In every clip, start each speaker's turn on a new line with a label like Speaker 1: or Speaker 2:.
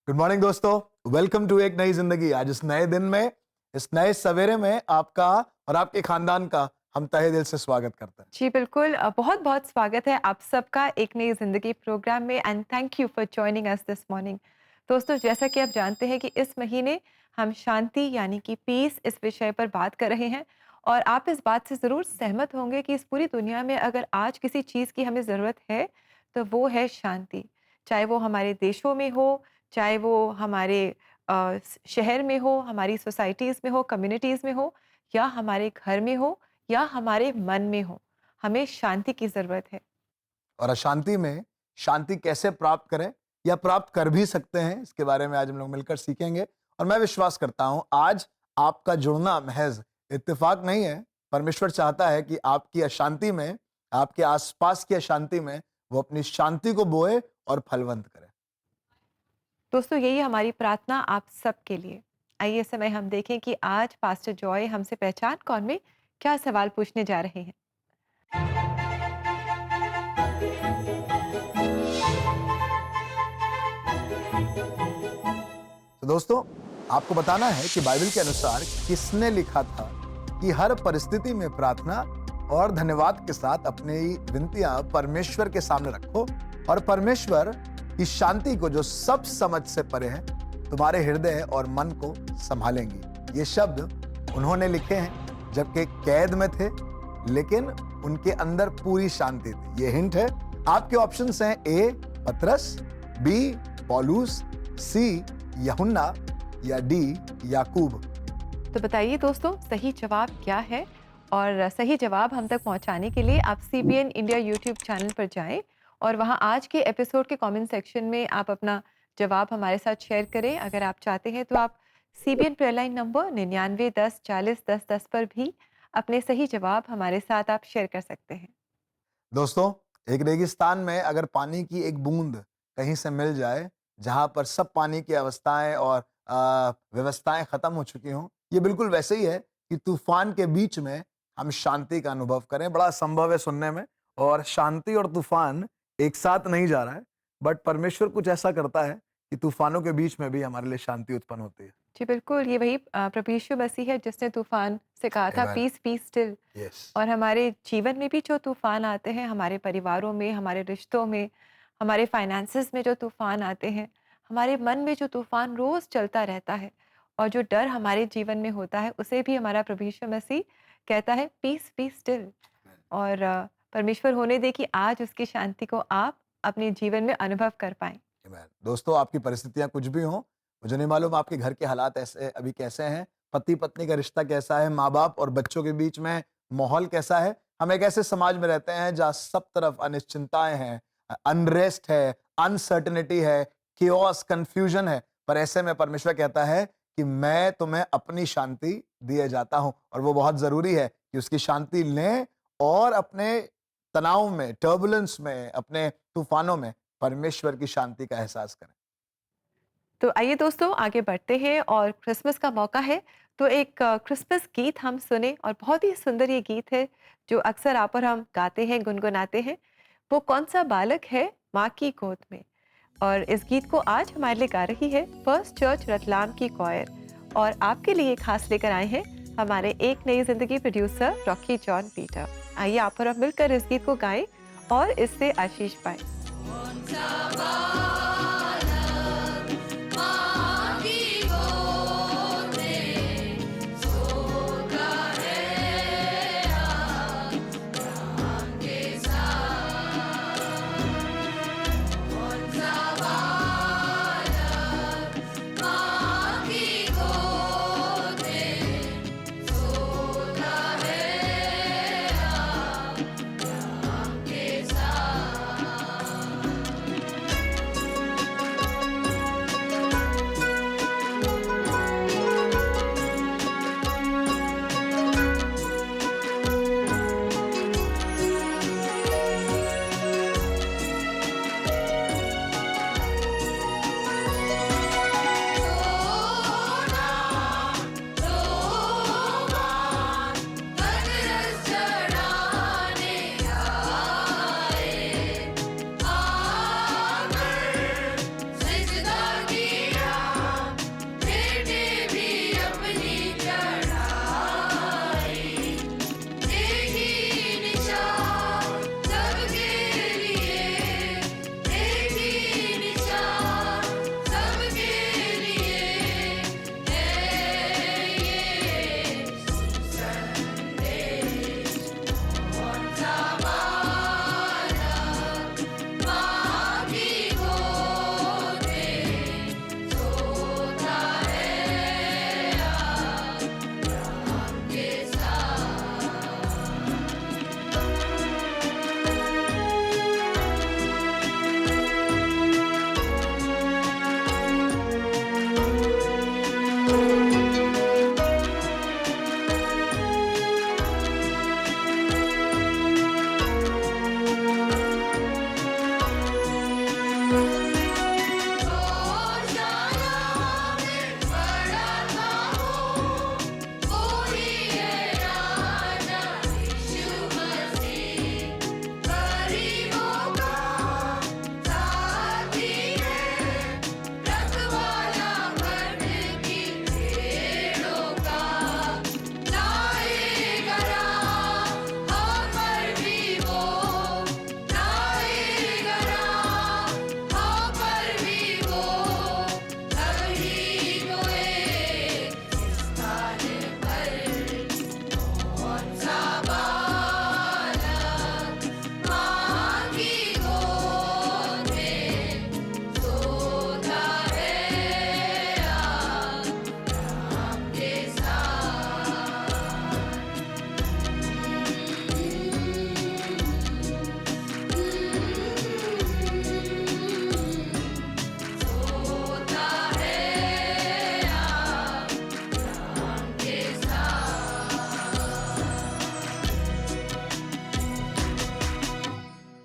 Speaker 1: Good morning दोस्तों, welcome to एक नई जिंदगी। आज इस नए दिन में, इस नए सवेरे में आपका और आपके खानदान का हम तहे दिल से स्वागत करते हैं।
Speaker 2: जी बिल्कुल, बहुत-बहुत स्वागत है आप सबका एक नई ज़िंदगी प्रोग्राम में and thank you for joining us this morning. दोस्तों, जैसा कि आप जानते हैं कि इस महीने हम शांति यानी कि पीस इस विषय पर बात कर रहे हैं और आप इस बात से ज़रूर सहमत होंगे कि इस पूरी दुनिया में अगर आज किसी चीज़ की हमें ज़रूरत है, तो वो है शांति। चाहे वो हमारे देशों में हो, चाहे वो हमारे शहर में हो, हमारी सोसाइटीज़ में हो, कम्युनिटीज़ में हो या हमारे घर में हो या हमारे मन में हो, हमें शांति की ज़रूरत है।
Speaker 1: और अशांति में शांति कैसे प्राप्त करें या प्राप्त कर भी सकते हैं, इसके बारे में आज हम लोग मिलकर सीखेंगे। और मैं विश्वास करता हूं आज आपका जुड़ना महज इत्तेफाक नहीं है। परमेश्वर चाहता है कि आपकी अशांति में, आपके आसपास की अशांति में वो अपनी शांति को बोए और फलवंत करे।
Speaker 2: दोस्तों, यही हमारी प्रार्थना आप सबके लिए। आइए इस समय हम देखें कि आज पास्टर जॉय हमसे पहचान कौन में क्या सवाल पूछने जा रहे हैं।
Speaker 1: तो दोस्तों, आपको बताना है कि बाइबल के अनुसार किसने लिखा था कि हर परिस्थिति में प्रार्थना और धन्यवाद के साथ अपनी विनतियां परमेश्वर के सामने रखो और परमेश्वर की शांति को, जो सब समझ से परे है, तुम्हारे हृदय और मन को संभालेंगी। ये शब्द उन्होंने लिखे हैं जबकि कैद में थे, लेकिन उनके अंदर पूरी शांति थी। ये हिंट है। आपके ऑप्शंस हैं ए पतरस, बी पौलुस, सी यूहन्ना या डी याकूब।
Speaker 2: तो बताइए दोस्तों, सही जवाब क्या है? और सही जवाब हम तक पहुंचाने के लिए आप सीबीएन इंडिया यूट्यूब चैनल पर जाएं और वहां आज के एपिसोड के कमेंट सेक्शन में आप अपना जवाब हमारे साथ शेयर करें। अगर आप चाहते हैं तो आप सीबीएन प्रेयर लाइन नंबर 9910401010 पर भी अपने सही जवाब हमारे साथ आप शेयर कर सकते हैं।
Speaker 1: दोस्तों, एक रेगिस्तान में अगर पानी की एक बूंद कहीं से मिल जाए, जहां पर सब पानी की अवस्थाएं और व्यवस्थाएं खत्म हो चुकी हों, ये बिल्कुल वैसे ही है कि तूफान के बीच में हम शांति का अनुभव करें। बड़ा संभव है सुनने में, और शांति और तूफान एक साथ नहीं जा रहा है, बट परमेश्वर कुछ ऐसा करता है कि तूफानों के बीच में भी हमारे लिए शांति उत्पन्न होती है।
Speaker 2: जी बिल्कुल, ये वही प्रभु यीशु मसीह है जिसने तूफान से कहा था
Speaker 1: Amen.
Speaker 2: Peace peace still.
Speaker 1: Yes.
Speaker 2: और हमारे जीवन में भी जो तूफान आते हैं, हमारे परिवारों में, हमारे रिश्तों में, हमारे फाइनेंसेस में जो तूफान आते हैं, हमारे मन में जो तूफान रोज चलता रहता है और जो डर हमारे जीवन में होता है, उसे भी हमारा प्रभु यीशु मसीह कहता है पीस पीस स्टिल। और परमेश्वर होने दे कि आज उसकी शांति को आप अपने जीवन में अनुभव कर पाएं।
Speaker 1: Amen. दोस्तों, आपकी परिस्थितियां कुछ भी हों, मुझे नहीं मालूम आपके घर के हालात ऐसे अभी कैसे हैं, पति पत्नी का रिश्ता कैसा है, माँ बाप और बच्चों के बीच में माहौल कैसा है। हम एक ऐसे समाज में रहते हैं जहाँ सब तरफ अनिश्चितताएं हैं, अनरेस्ट है, अनसर्टेनिटी है, केओस, कंफ्यूजन है। पर ऐसे में परमेश्वर कहता है कि मैं तुम्हें अपनी शांति दिए जाता हूं, और वो बहुत जरूरी है कि उसकी शांति लें और अपने तनाव में, टर्बुलेंस में, अपने तूफानों में परमेश्वर की शांति का एहसास करें।
Speaker 2: तो आइए दोस्तों, आगे बढ़ते हैं और क्रिसमस का मौका है तो एक क्रिसमस गीत हम सुने। और बहुत ही सुंदर ये गीत है जो अक्सर आप और हम गाते हैं, गुनगुनाते हैं। वो कौन सा बालक है माँ की गोद में। और इस गीत को आज हमारे लिए गा रही है फर्स्ट चर्च रतलाम की कॉयर। और आपके लिए खास लेकर आए हैं हमारे एक नई जिंदगी प्रोड्यूसर रॉकी जॉन पीटर। आइए आप और हम मिलकर इस गीत को गाएं और इससे आशीष पाएं।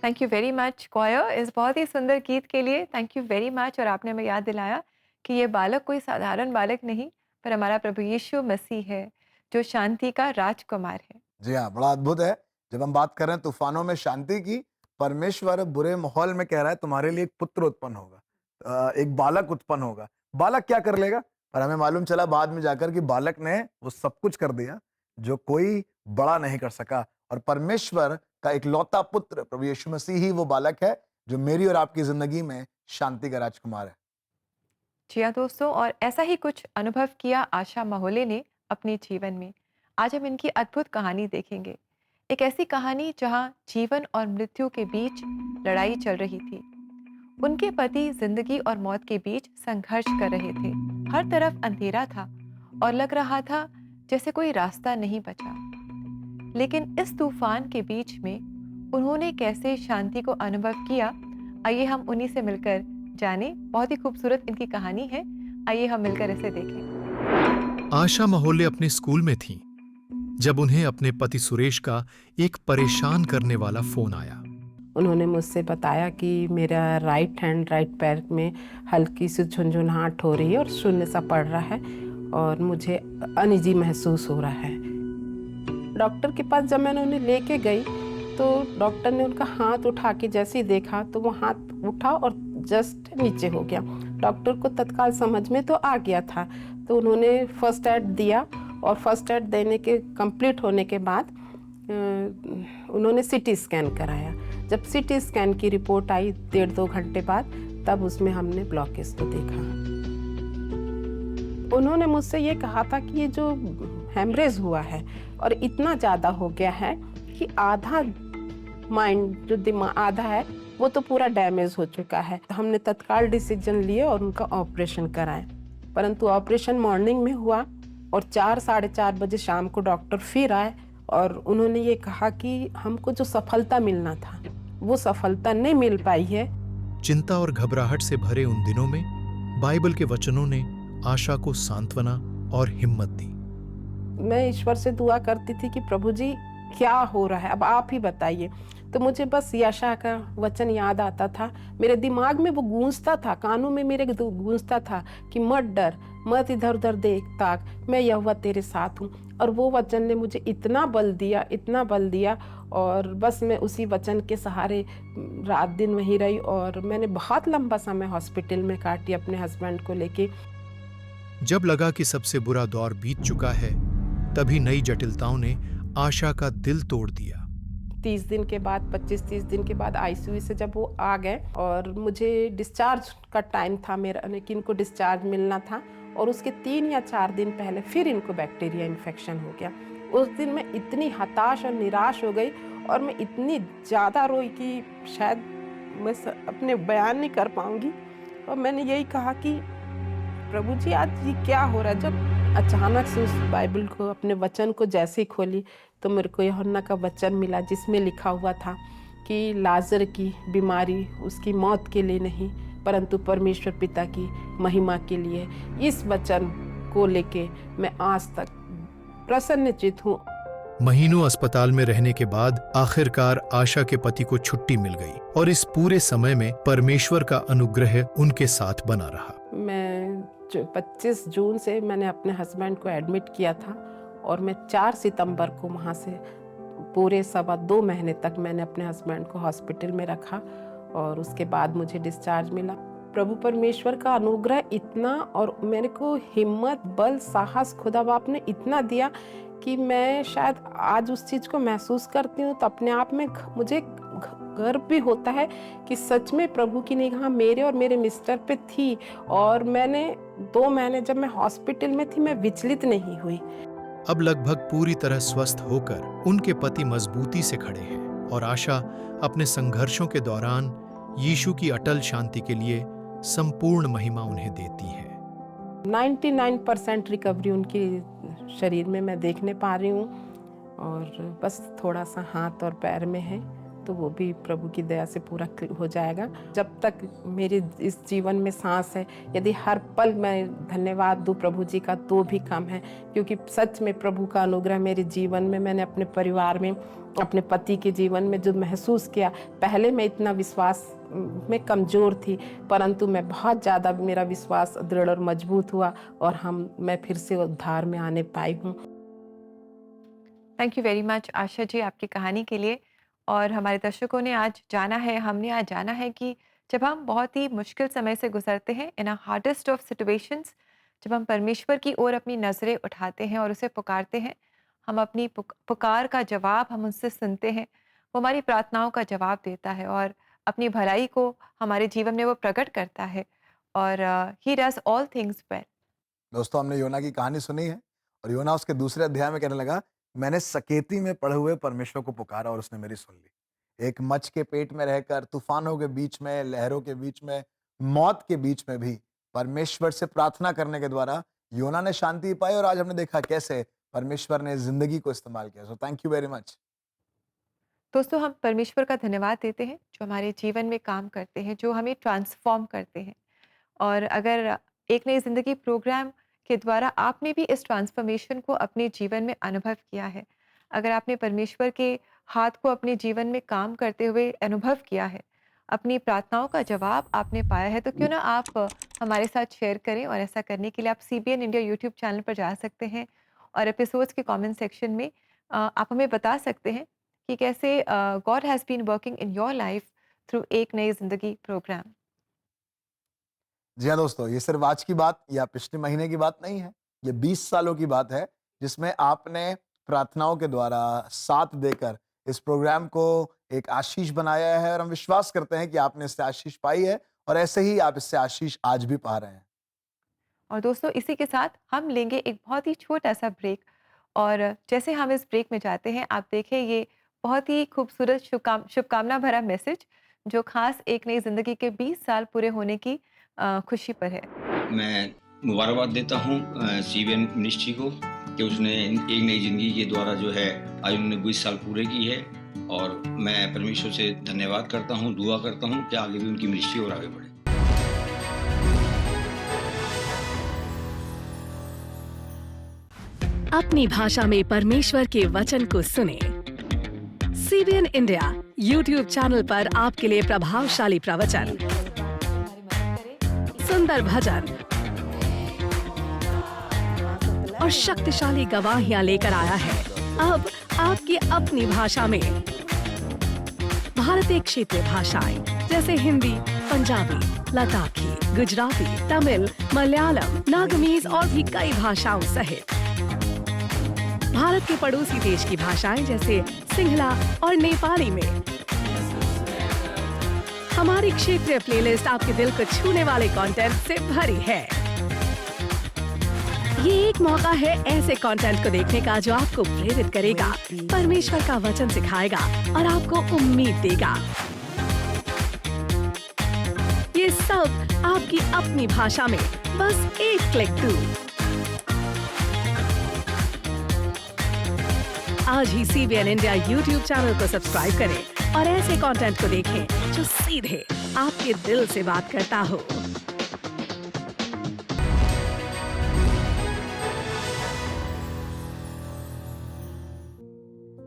Speaker 2: Thank you very much choir इस बहुत ही सुंदर गीत के लिए। Thank you very much. और आपने हमें याद दिलाया कि ये बालक कोई साधारण बालक नहीं, पर हमारा प्रभु यीशु मसीह है, जो शांति का राजकुमार है।
Speaker 1: जी हाँ, बड़ा अद्भुत है। जब हम बात कर रहे हैं तूफानों में शांति की, परमेश्वर बुरे माहौल में कह रहा है तुम्हारे लिए एक पुत्र उत्पन्न होगा, एक बालक उत्पन्न होगा। बालक क्या कर लेगा? पर हमें मालूम चला बाद में जाकर कि बालक ने वो सब कुछ कर दिया जो कोई बड़ा नहीं कर सका। और परमेश्वर का इकलौता पुत्र प्रभु यीशु मसीह ही वो बालक है जो मेरी और आपकी जिंदगी में शांति का राजकुमार है।
Speaker 2: जी हाँ दोस्तों, और ऐसा ही कुछ अनुभव किया आशा महोले ने अपने जीवन में। आज हम इनकी अद्भुत कहानी देखेंगे। एक ऐसी कहानी जहाँ जीवन और मृत्यु के बीच लड़ाई चल रही थी। उनके पति जिंदगी और मौत के बीच संघर्ष कर रहे थे। हर तरफ अंधेरा था और लग रहा था जैसे कोई रास्ता नहीं बचा। लेकिन इस तूफान के बीच में उन्होंने कैसे शांति को अनुभव किया, आइए हम उन्हीं से मिलकर जाने। बहुत ही खूबसूरत इनकी कहानी है, आइए हम मिलकर इसे देखें।
Speaker 3: आशा महोल्ले अपने स्कूल में थीं जब उन्हें अपने पति सुरेश का एक परेशान करने वाला फोन आया।
Speaker 4: उन्होंने मुझसे बताया कि मेरा राइट पैर में हल्की सी झुनझुनाहट हो रही है और शून्य सा पड़ रहा है और मुझे अनईजी महसूस हो रहा है। डॉक्टर के पास जब मैंने उन्हें लेके गई तो डॉक्टर ने उनका हाथ उठा के जैसे ही देखा तो वो हाथ उठा और जस्ट नीचे हो गया। डॉक्टर को तत्काल समझ में तो आ गया था, तो उन्होंने फर्स्ट एड दिया और फर्स्ट एड देने के कंप्लीट होने के बाद उन्होंने सीटी स्कैन कराया। जब सीटी स्कैन की रिपोर्ट आई 1.5-2 घंटे बाद, तब उसमें हमने ब्लॉकेज को देखा। उन्होंने मुझसे ये कहा था कि ये जो हेमरेज हुआ है और इतना ज़्यादा हो गया है कि आधा माइंड जो दिमाग आधा है वो तो पूरा डैमेज हो चुका है। हमने तत्काल डिसीजन लिए और उनका ऑपरेशन कराया, परंतु ऑपरेशन मॉर्निंग में हुआ और 4-4:30 बजे शाम को डॉक्टर फिर आए और उन्होंने ये कहा कि हमको जो सफलता मिलना था वो सफलता नहीं मिल पाई है।
Speaker 3: चिंता और घबराहट से भरे उन दिनों में बाइबल के वचनों ने आशा को सांत्वना और हिम्मत दी।
Speaker 4: मैं ईश्वर से दुआ करती थी कि प्रभु जी क्या हो रहा है, अब आप ही बताइए। तो मुझे बस यशा का वचन याद आता था, मेरे दिमाग में वो गूंजता था, कानों में मेरे गूंजता था कि मत डर, मत इधर उधर देख ताक, मैं यहोवा तेरे साथ हूँ। और वो वचन ने मुझे इतना बल दिया और बस मैं उसी वचन के सहारे रात दिन वहीं रही। और मैंने बहुत लंबा समय हॉस्पिटल में काटी अपने हस्बैंड को लेके।
Speaker 3: जब लगा कि सबसे बुरा दौर बीत चुका है, तभी नई जटिलताओं ने आशा का दिल तोड़ दिया।
Speaker 4: 30 दिन के बाद 25-30 दिन के बाद आईसीयू से जब वो आ गए और मुझे डिस्चार्ज का टाइम था मेरा, लेकिन इनको डिस्चार्ज मिलना था और उसके 3 या 4 दिन पहले फिर इनको बैक्टीरिया इन्फेक्शन हो गया। उस दिन मैं इतनी हताश और निराश हो गई और मैं इतनी ज़्यादा रोई कि शायद मैं अपने बयान नहीं कर पाऊँगी। और मैंने यही कहा कि प्रभु जी आज ये क्या हो रहा है। जब अचानक से उस बाइबल को, अपने वचन को जैसे ही खोली तो मेरे को यूहन्ना का वचन मिला जिसमें लिखा हुआ था कि लाजर की बीमारी उसकी मौत के लिए नहीं परंतु परमेश्वर पिता की महिमा के लिए। इस वचन को लेके मैं आज तक प्रसन्नचित्त हूँ।
Speaker 3: महीनों अस्पताल में रहने के बाद आखिरकार आशा के पति को छुट्टी मिल गई और इस पूरे समय में परमेश्वर का अनुग्रह उनके साथ बना रहा।
Speaker 4: मैं 25 जून से मैंने अपने हस्बैंड को एडमिट किया था और मैं 4 सितंबर को वहाँ से पूरे 2.25 महीने तक मैंने अपने हस्बैंड को हॉस्पिटल में रखा और उसके बाद मुझे डिस्चार्ज मिला। प्रभु परमेश्वर का अनुग्रह इतना और मेरे को हिम्मत, बल, साहस खुदा बाप ने इतना दिया कि मैं शायद आज उस चीज़ को महसूस करती हूँ तो अपने आप में मुझे गर्व भी होता है कि सच में प्रभु की निगाह मेरे और मेरे मिस्टर पे थी। और मैंने 2 महीने जब मैं हॉस्पिटल में थी मैं विचलित नहीं हुई।
Speaker 3: अब लगभग पूरी तरह स्वस्थ होकर उनके पति मजबूती से खड़े हैं और आशा अपने संघर्षों के दौरान यीशु की अटल शांति के लिए संपूर्ण महिमा उन्हें देती है।
Speaker 4: 99% रिकवरी उनकी शरीर में मैं देखने पा रही हूँ और बस थोड़ा सा हाथ और पैर में है तो वो भी प्रभु की दया से पूरा हो जाएगा। जब तक मेरे इस जीवन में सांस है, यदि हर पल मैं धन्यवाद दूँ प्रभु जी का तो भी कम है, क्योंकि सच में प्रभु का अनुग्रह मेरे जीवन में, मैंने अपने परिवार में, अपने पति के जीवन में जो महसूस किया। पहले मैं इतना विश्वास में कमज़ोर थी, परंतु मैं बहुत ज़्यादा, मेरा विश्वास दृढ़ और मजबूत हुआ और मैं फिर से उद्धार में आने पाई हूँ।
Speaker 2: Thank you very much Asha ji आपकी कहानी के लिए। और हमारे दर्शकों ने आज जाना है, हमने आज जाना है कि जब हम बहुत ही मुश्किल समय से गुजरते हैं, इन अ हार्डेस्ट ऑफ सिचुएशंस, जब हम परमेश्वर की ओर अपनी नज़रें उठाते हैं और उसे पुकारते हैं, हम अपनी पुकार का जवाब हम उनसे सुनते हैं, वो हमारी प्रार्थनाओं का जवाब देता है और अपनी भलाई को हमारे जीवन में वो प्रकट करता है। और he does all things well.
Speaker 1: दोस्तों, हमने योना की कहानी सुनी है और योना उसके दूसरे अध्याय में कहने लगा, मैंने सकेती में पड़े हुए परमेश्वर को पुकारा और उसने मेरी सुन ली। एक मच्छ के पेट में रहकर, तूफानों के बीच में, लहरों के बीच में, मौत के बीच में भी परमेश्वर से प्रार्थना करने के द्वारा योना ने शांति पाई और आज हमने देखा कैसे परमेश्वर ने जिंदगी को इस्तेमाल किया। So thank you very much.
Speaker 2: दोस्तों, हम परमेश्वर का धन्यवाद देते हैं जो हमारे जीवन में काम करते हैं, जो हमें ट्रांसफॉर्म करते हैं। और अगर एक नई ज़िंदगी प्रोग्राम के द्वारा आपने भी इस ट्रांसफॉर्मेशन को अपने जीवन में अनुभव किया है, अगर आपने परमेश्वर के हाथ को अपने जीवन में काम करते हुए अनुभव किया है, अपनी प्रार्थनाओं का जवाब आपने पाया है, तो क्यों ना आप हमारे साथ शेयर करें। और ऐसा करने के लिए आप CBN इंडिया यूट्यूब चैनल पर जा सकते हैं और एपिसोड्स के कमेंट सेक्शन में आप हमें बता सकते हैं कि कैसे God has been working in your life through एक नई ज़िंदगी प्रोग्राम।
Speaker 1: जी हाँ दोस्तों, ये सिर्फ आज की बात या पिछले महीने की बात नहीं है, ये 20 सालों की बात है जिसमें आपने प्रार्थनाओं के द्वारा साथ देकर इस प्रोग्राम को एक आशीष बनाया है और हम विश्वास करते हैं कि आपने इससे आशीष पाई है और ऐसे ही आप इससे आशीष आज भी पा रहे हैं।
Speaker 2: और दोस्तों, इसी के साथ हम लेंगे एक बहुत ही छोटा सा ब्रेक। और जैसे हम इस ब्रेक में जाते हैं, आप देखें ये बहुत ही खूबसूरत शुभकामना भरा मैसेज जो खास एक नई ज़िंदगी के 20 साल पूरे होने की खुशी पर है।
Speaker 5: मैं मुबारकबाद देता हूँ CBN मिनिस्ट्री को कि उसने एक नई ज़िंदगी के द्वारा जो है आज उन्होंने 20 साल पूरे की है और मैं परमेश्वर से धन्यवाद करता हूँ, दुआ करता हूँ कि आगे भी उनकी मिनिस्ट्री और आगे बढ़े।
Speaker 6: अपनी भाषा में परमेश्वर के वचन को सुने। CBN इंडिया YouTube चैनल पर आपके लिए प्रभावशाली प्रवचन, सुंदर भजन और शक्तिशाली गवाहियां लेकर आया है। अब आपकी अपनी भाषा में भारतीय क्षेत्रीय भाषाएं जैसे हिंदी, पंजाबी, लद्दाखी, गुजराती, तमिल, मलयालम, नागमीज और भी कई भाषाओं सहित भारत के पड़ोसी देश की भाषाएं जैसे सिंहला और नेपाली में हमारी क्षेत्रीय प्लेलिस्ट आपके दिल को छूने वाले कंटेंट से भरी है। ये एक मौका है ऐसे कंटेंट को देखने का जो आपको प्रेरित करेगा, परमेश्वर का वचन सिखाएगा और आपको उम्मीद देगा। ये सब आपकी अपनी भाषा में, बस एक क्लिक दूर। आज ही CBN इंडिया YouTube चैनल को सब्सक्राइब करें और ऐसे कंटेंट को देखें जो सीधे आपके दिल से बात करता हो।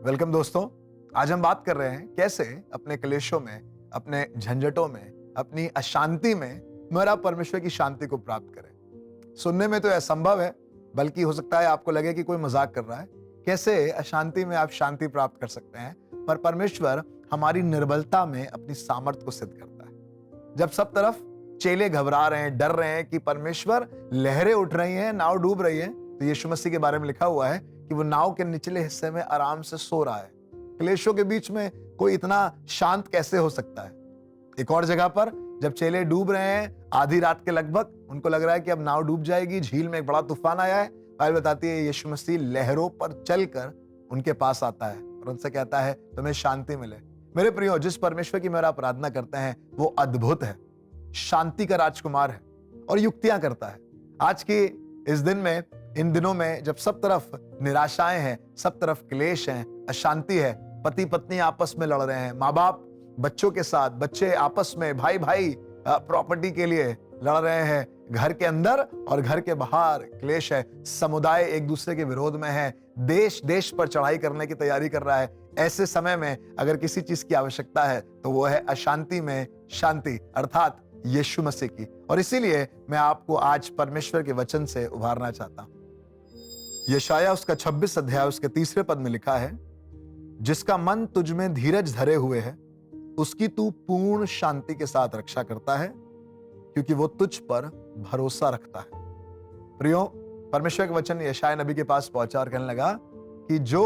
Speaker 1: वेलकम दोस्तों, आज हम बात कर रहे हैं कैसे अपने क्लेशों में, अपने झंझटों में, अपनी अशांति में मेरा परमेश्वर की शांति को प्राप्त करें। सुनने में तो असंभव है, बल्कि हो सकता है आपको लगे कि कोई मजाक कर रहा है। कैसे अशांति में आप शांति प्राप्त कर सकते हैं, पर परमेश्वर हमारी निर्बलता में अपनी सामर्थ को सिद्ध करता है। जब सब तरफ चेले घबरा रहे हैं, डर रहे हैं कि परमेश्वर, लहरें उठ रही हैं, नाव डूब रही है, तो यीशु मसीह के बारे में लिखा हुआ है कि वो नाव के निचले हिस्से में आराम से सो रहा है। क्लेशों के बीच में कोई इतना शांत कैसे हो सकता है। एक और जगह पर जब चेले डूब रहे हैं, आधी रात के लगभग, उनको लग रहा है कि अब नाव डूब जाएगी, झील में एक बड़ा तूफान आया है, बाइबल बताती है यीशु मसीह लहरों पर चलकर उनके पास आता है और उनसे कहता है तुम्हें शांति मिले। मेरे प्रियो, जिस परमेश्वर की मेरा आराधना करते हैं वो अद्भुत है, शांति का राजकुमार है और युक्तियां करता है। आज के इस दिन में, इन दिनों में जब सब तरफ निराशाएं हैं, सब तरफ क्लेश हैं, अशांति है, पति पत्नी आपस में लड़ रहे हैं, माँ बाप बच्चों के साथ, बच्चे आपस में, भाई भाई प्रॉपर्टी के लिए लड़ रहे हैं, घर के अंदर और घर के बाहर क्लेश है, समुदाय एक दूसरे के विरोध में है, देश देश पर चढ़ाई करने की तैयारी कर रहा है। ऐसे समय में अगर किसी चीज की आवश्यकता है तो वो है अशांति में शांति, अर्थात यीशु मसीह की। और इसीलिए मैं आपको आज परमेश्वर के वचन से उभारना चाहता हूं। यशाया उसका 26 अध्याय उसके 3 पद में लिखा है, जिसका मन तुझ में धीरज धरे हुए है, उसकी तू पूर्ण शांति के साथ रक्षा करता है, क्योंकि वो तुझ पर भरोसा रखता है। प्रियो, परमेश्वर का वचन यशाया नबी के पास पहुंचा और कहने लगा कि जो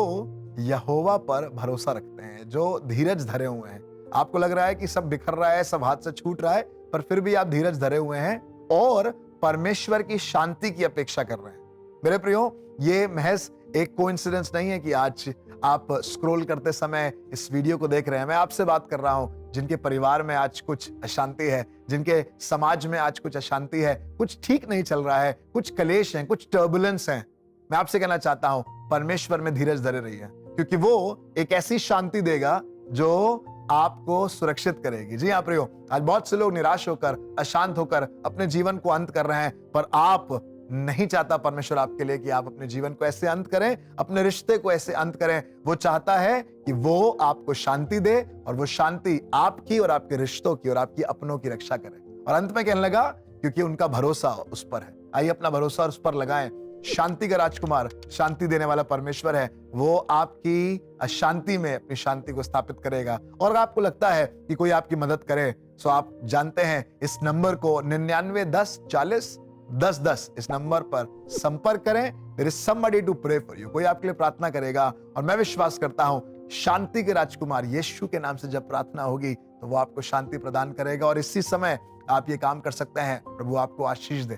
Speaker 1: यहोवा पर भरोसा रखते हैं, जो धीरज धरे हुए हैं, आपको लग रहा है कि सब बिखर रहा है, सब हाथ से छूट रहा है, पर फिर भी आप धीरज धरे हुए हैं और परमेश्वर की शांति की अपेक्षा कर रहे हैं। मेरे प्रियो, ये महज एक कोइंसिडेंस नहीं है कि आज आप स्क्रॉल करते समय इस वीडियो को देख रहे हैं। मैं आपसे बात कर रहा हूं जिनके परिवार में आज कुछ अशांति है, जिनके समाज में आज कुछ अशांति है, कुछ ठीक नहीं चल रहा है, कुछ कलेश हैं, कुछ टर्बुलेंस हैं। मैं आपसे कहना चाहता हूं, परमेश्वर में धीरज धरे रहिए, क्योंकि वो एक ऐसी शांति देगा जो आपको सुरक्षित करेगी। जी हाँ प्रियो, आज बहुत से लोग निराश होकर, अशांत होकर अपने जीवन को अंत कर रहे हैं, पर आप नहीं चाहता परमेश्वर आपके लिए कि आप अपने जीवन को ऐसे अंत करें, अपने रिश्ते को ऐसे अंत करें। वो चाहता है कि वो आपको शांति दे और वो शांति आपकी और आपके रिश्तों की और आपकी अपनों की रक्षा करे। और अंत में कहने लगा, क्योंकि उनका भरोसा उस पर है। आइए अपना भरोसा उस पर लगाएं। शांति का राजकुमार, शांति देने वाला परमेश्वर है, वो आपकी अशांति में अपनी शांति को स्थापित करेगा। और अगर आपको लगता है कि कोई आपकी मदद करे, तो आप जानते हैं इस नंबर को 99 10 40 10 10 इस नंबर पर संपर्क करें। There is somebody to pray for you। कोई आपके लिए प्रार्थना करेगा। और मैं विश्वास करता हूं, शांति के राजकुमार यीशु के नाम से जब प्रार्थना होगी तो वो आपको शांति प्रदान करेगा। और इसी समय आप ये काम कर सकते हैं। प्रभु आपको आशीष दे।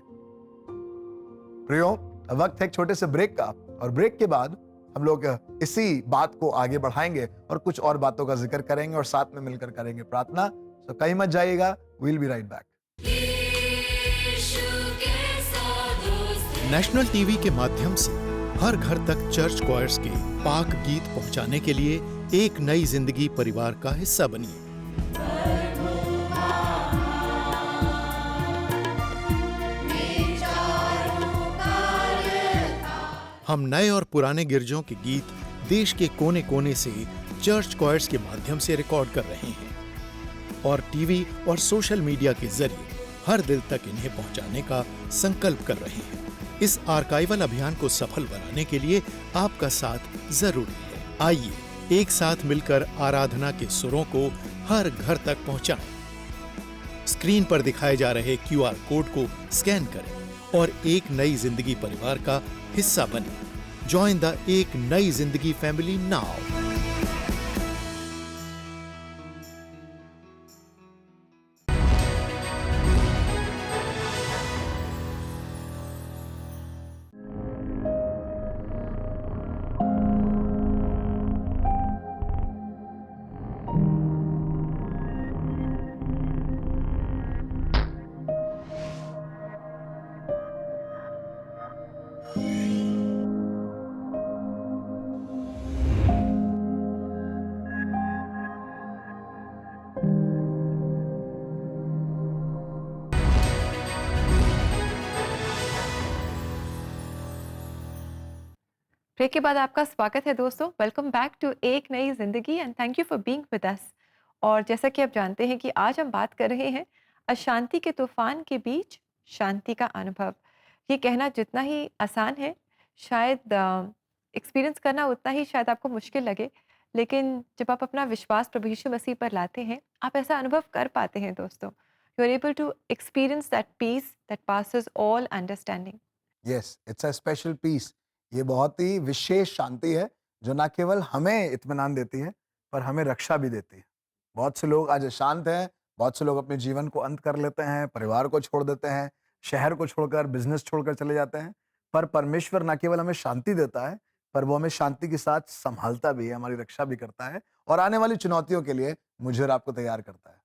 Speaker 1: प्रियो, वक्त है एक छोटे से ब्रेक का, और ब्रेक के बाद हम लोग इसी बात को आगे बढ़ाएंगे और कुछ और बातों का जिक्र करेंगे और साथ में मिलकर करेंगे प्रार्थना। तो कहीं मत जाइएगा, we'll be right back।
Speaker 3: National TV के माध्यम से हर घर तक चर्च क्वायर्स के पाक गीत पहुंचाने के लिए एक नई जिंदगी परिवार का हिस्सा बनिए। हम नए और पुराने गिरजों के गीत देश के कोने कोने से चर्च क्वायर्स के माध्यम से रिकॉर्ड कर रहे हैं और टीवी और सोशल मीडिया के जरिए हर दिल तक इन्हें पहुंचाने का संकल्प कर रहे हैं। इस आर्काइवल अभियान को सफल बनाने के लिए आपका साथ जरूरी है। आइए एक साथ मिलकर आराधना के सुरों को हर घर तक पहुंचाएं। स्क्रीन पर दिखाए जा रहे QR कोड को स्कैन करें और एक नई जिंदगी परिवार का हिस्सा बने। जॉइन द एक नई जिंदगी फैमिली नाउ।
Speaker 2: ब्रेक के बाद आपका स्वागत है दोस्तों। वेलकम बैक टू एक नई जिंदगी and thank you for being with us. और जैसा कि आप जानते हैं कि आज हम बात कर रहे हैं अशांति के तूफान के बीच शांति का अनुभव। ये कहना जितना ही आसान है, शायद एक्सपीरियंस करना उतना ही शायद आपको मुश्किल लगे, लेकिन जब आप अपना विश्वास प्रभु यीशु मसीह पर लाते हैं, आप ऐसा अनुभव कर पाते हैं दोस्तों। You are able to experience that peace that passes all understanding.
Speaker 1: Yes, it's a special peace. ये बहुत ही विशेष शांति है जो ना केवल हमें इत्मीनान देती है, पर हमें रक्षा भी देती है। बहुत से लोग आज अशांत हैं, बहुत से लोग अपने जीवन को अंत कर लेते हैं, परिवार को छोड़ देते हैं, शहर को छोड़कर, बिजनेस छोड़कर चले जाते हैं। पर परमेश्वर ना केवल हमें शांति देता है, पर वो हमें शांति के साथ संभालता भी है, हमारी रक्षा भी करता है और आने वाली चुनौतियों के लिए मुझे और आपको तैयार करता है।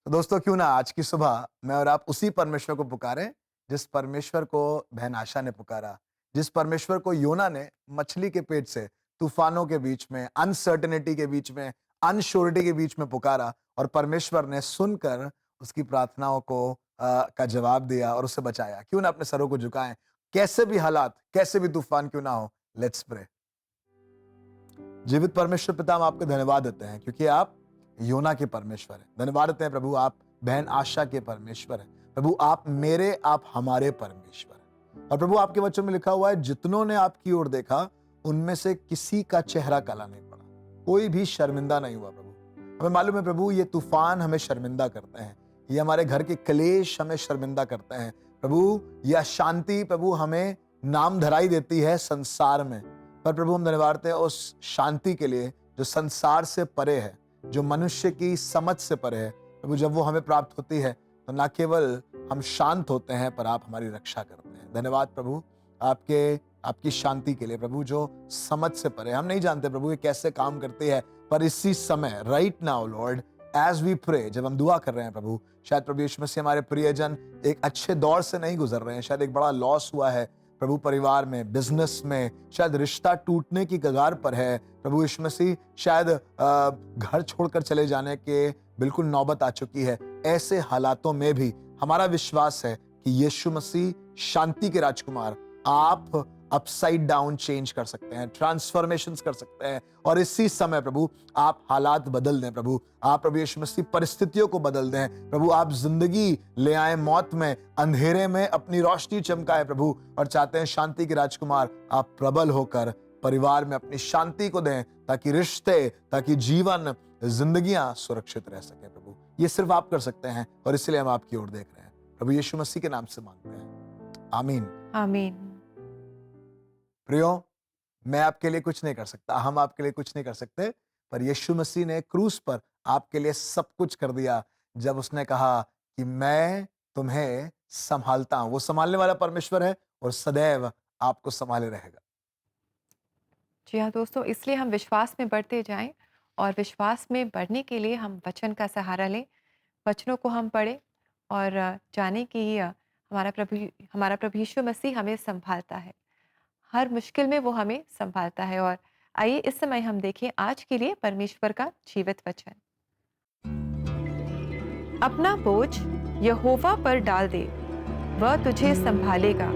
Speaker 1: तो दोस्तों, क्यों ना आज की सुबह मैं और आप उसी परमेश्वर को पुकारें जिस परमेश्वर को बहन आशा ने पुकारा, जिस परमेश्वर को योना ने मछली के पेट से तूफानों के बीच में, अनसर्टेनिटी के बीच में, अनश्योरिटी के बीच में पुकारा और परमेश्वर ने सुनकर उसकी प्रार्थनाओं को का जवाब दिया और उसे बचाया। क्यों ना अपने सरों को झुकाएं, कैसे भी हालात, कैसे भी तूफान क्यों ना हो। Let's pray. जीवित परमेश्वर पिता, हम आपको धन्यवाद देते हैं क्योंकि आप योना के परमेश्वर हैं। धन्यवाद देते हैं प्रभु, आप बहन आशा के परमेश्वर हैं। प्रभु आप मेरे, आप हमारे परमेश्वर हैं। और प्रभु आपके वचन में लिखा हुआ है, जितनों ने आपकी ओर देखा उनमें से किसी का चेहरा काला नहीं पड़ा, कोई भी शर्मिंदा नहीं हुआ। प्रभु हमें मालूम है प्रभु, ये तूफान हमें शर्मिंदा करते हैं, ये हमारे घर के क्लेश हमें शर्मिंदा करते हैं। प्रभु यह शांति प्रभु हमें नाम धराई देती है संसार में, पर प्रभु हम धन्यवाद देते हैं उस शांति के लिए जो संसार से परे है, जो मनुष्य की समझ से परे है। प्रभु जब वो हमें प्राप्त होती है तो न केवल हम शांत होते हैं पर आप हमारी रक्षा करते हैं। धन्यवाद प्रभु आपकी शांति के लिए प्रभु, जो समझ से परे। हम नहीं जानते प्रभु ये कैसे काम करती है, पर इसी समय right now Lord as we pray, जब हम दुआ कर रहे हैं प्रभु, शायद प्रभु यीशु मसीह हमारे प्रियजन एक अच्छे दौर से नहीं गुजर रहे हैं, शायद एक बड़ा लॉस हुआ है प्रभु परिवार में, बिजनेस में, शायद रिश्ता टूटने की कगार पर है प्रभु यीशु मसीह, शायद घर छोड़कर चले जाने के बिल्कुल नौबत आ चुकी है। ऐसे हालातों में भी हमारा विश्वास है कि यीशु मसीह शांति के राजकुमार, आप अपसाइड डाउन चेंज कर सकते हैं, ट्रांसफॉर्मेशंस कर सकते हैं। और इसी समय प्रभु आप हालात बदल दें प्रभु, आप प्रभु यीशु मसीह परिस्थितियों को बदल दें प्रभु, आप जिंदगी ले आए, मौत में, अंधेरे में अपनी रोशनी चमकाए प्रभु। और चाहते हैं शांति के राजकुमार आप प्रबल होकर परिवार में अपनी शांति को दें, ताकि रिश्ते, ताकि जीवन, जिंदगियां सुरक्षित रह सके प्रभु। ये सिर्फ आप कर सकते हैं और इसलिए हम आपकी ओर देख रहे हैं प्रभु, यीशु मसीह के नाम से मांगते हैं, आमीन
Speaker 2: आमीन।
Speaker 1: प्रियो, मैं आपके लिए कुछ नहीं कर सकता, हम आपके लिए कुछ नहीं कर सकते, पर यीशु मसीह ने क्रूस पर आपके लिए सब कुछ कर दिया जब उसने कहा कि मैं तुम्हें संभालता हूं। वो संभालने वाला परमेश्वर है और सदैव आपको संभाले रहेगा।
Speaker 2: जी हाँ दोस्तों, इसलिए हम विश्वास में बढ़ते जाएं और विश्वास में बढ़ने के लिए हम वचन का सहारा लें, वचनों को हम पढ़ें और जानें कि हमारा प्रभु यीशु मसीह हमें संभालता है, हर मुश्किल में वो हमें संभालता है। और आइए इस समय हम देखें आज के लिए परमेश्वर का जीवित वचन। अपना बोझ यहोवा पर डाल दे, वह तुझे संभालेगा,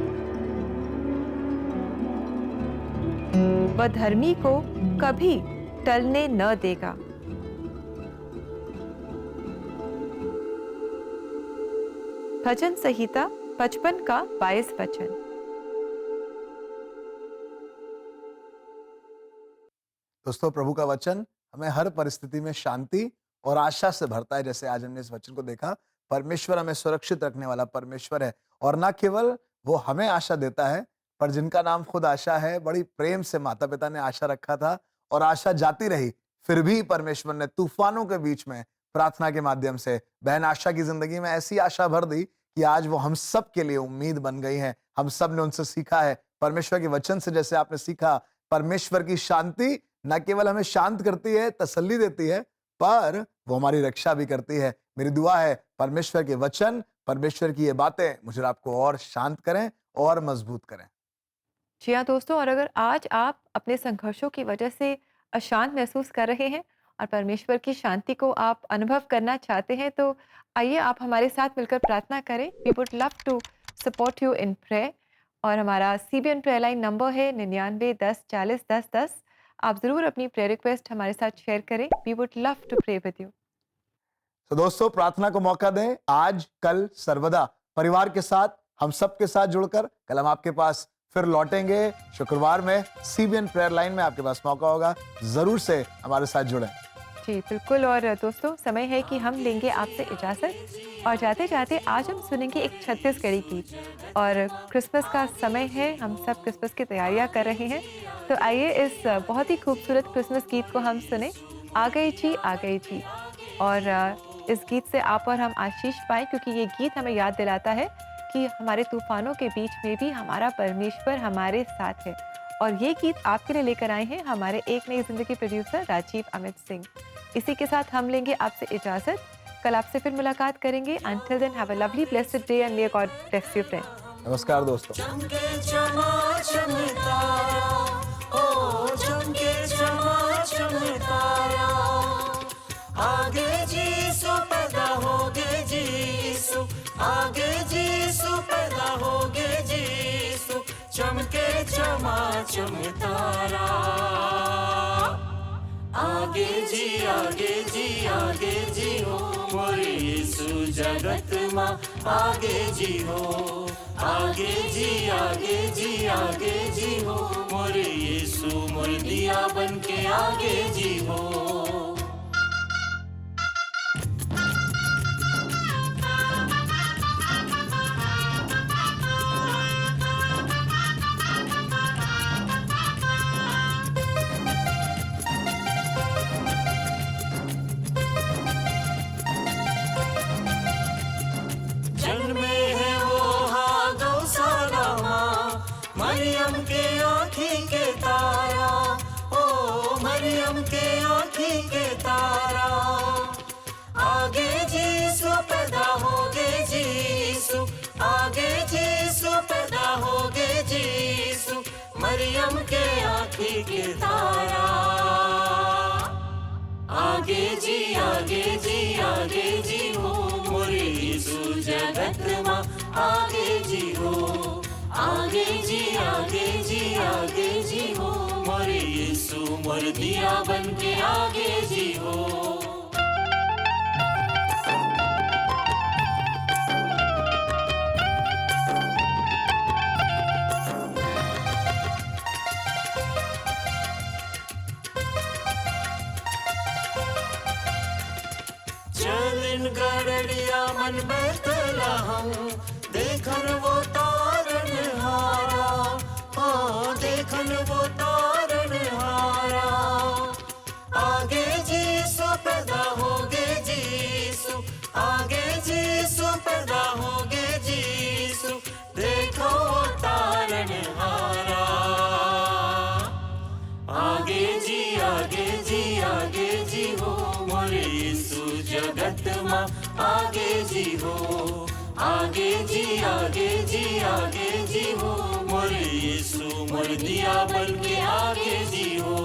Speaker 2: वह धर्मी को कभी टलने न देगा। भजन संहिता 55 का 22 वचन।
Speaker 1: दोस्तों प्रभु का वचन हमें हर परिस्थिति में शांति और आशा से भरता है। जैसे आज हमने इस वचन को देखा, परमेश्वर हमें सुरक्षित रखने वाला परमेश्वर है और न केवल वो हमें आशा देता है, पर जिनका नाम खुद आशा है, बड़ी प्रेम से माता पिता ने आशा रखा था और आशा जाती रही, फिर भी परमेश्वर ने तूफानों के बीच में प्रार्थना के माध्यम से बहन आशा की जिंदगी में ऐसी आशा भर दी कि आज वो हम सब के लिए उम्मीद बन गई है। हम सब ने उनसे सीखा है, परमेश्वर के वचन से जैसे आपने सीखा, परमेश्वर की शांति न केवल हमें शांत करती है, तसल्ली देती है, पर वो हमारी रक्षा भी करती है। मेरी दुआ है परमेश्वर के वचन, परमेश्वर की ये बातें मुझे आपको और शांत करें और मजबूत करें।
Speaker 2: जी हाँ दोस्तों, और अगर आज आप अपने संघर्षों की वजह से अशांत महसूस कर रहे हैं और परमेश्वर की शांति को आप अनुभव करना चाहते हैं, तो आइए आप हमारे साथ मिलकर प्रार्थना करें। We would love to support you in prayer. और हमारा CBN प्रेयर लाइन नंबर है 99 10 40 10 10। आप जरूर अपनी प्रेयर रिक्वेस्ट हमारे साथ शेयर करें। We would love to pray with you.
Speaker 1: तो दोस्तों प्रार्थना को मौका दें, आज कल सर्वदा परिवार के साथ, हम सब के साथ जुड़कर कल हम आपके पास फिर लौटेंगे। शुक्रवार में CBN प्रेयर लाइन में आपके पास मौका होगा, जरूर से हमारे साथ जुड़ें।
Speaker 2: जी बिल्कुल। और दोस्तों समय है कि हम लेंगे आपसे इजाज़त और जाते जाते आज हम सुनेंगे एक छत्तीसगढ़ी गीत। और क्रिसमस का समय है, हम सब क्रिसमस की तैयारियां कर रहे हैं, तो आइए इस बहुत ही खूबसूरत क्रिसमस गीत को हम सुने, आ गई जी आ गई जी। और इस गीत से आप और हम आशीष पाएं, क्योंकि ये गीत हमें याद दिलाता है कि हमारे तूफानों के बीच में भी हमारा परमेश्वर हमारे साथ है। और ये गीत आपके लिए लेकर आए हैं हमारे एक नई जिंदगी प्रोड्यूसर राजीव अमित सिंह। इसी के साथ हम लेंगे आपसे इजाजत, कल आपसे फिर मुलाकात करेंगे। Until then, have a lovely blessed day and may God bless you friends।
Speaker 1: नमस्कार दोस्तों।
Speaker 7: चमके चमा चमकारा, ओ चमके समाचम तारा। आगे जी आगे जी आगे जी हो मोरे यीशु जगत माँ आगे जी हो। आगे जी आगे जी आगे जी हो मोरे यीशु मोर दिया बन के आगे जी हो। जन्मे है वो हाँ गौशाला माँ मरियम के आँखी के तारा। ओ मरियम के आँखी के तारा। आगे जीसु पैदा होगे जीसु। आगे जीसु पैदा होगे जीसु मरियम के आँखी के तारा। आगे जी आगे जी आगे जी हो मोरे यीशु जगत माँ आगे जी हो। आगे जी आगे जी आगे जी हो मोरे यीशु मोर दिया बन के आगे जी हो। चलिन गड़ड़िया मन बैठला हम देखन वो तारन हारा। हाँ देखन वो तारन हारा। आगे जीसु पैदा होगे जीसु। आगे जीसु पैदा होगे जीसु देखो वो तारन हारा। आगे जी आगे जी आगे जी हो मोरे यीशु जगत माँ आगे जी हो। आगे जी आगे जी आगे जी हो मोरे यीशु मोर दिया बन के आगे जी हो।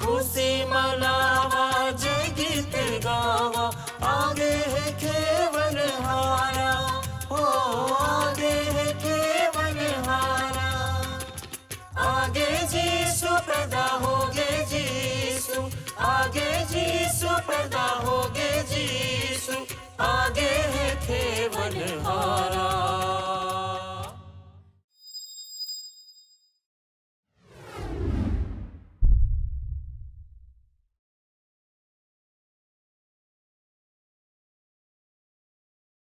Speaker 7: खुशी मनावा जय गीत गावा आगे है खेल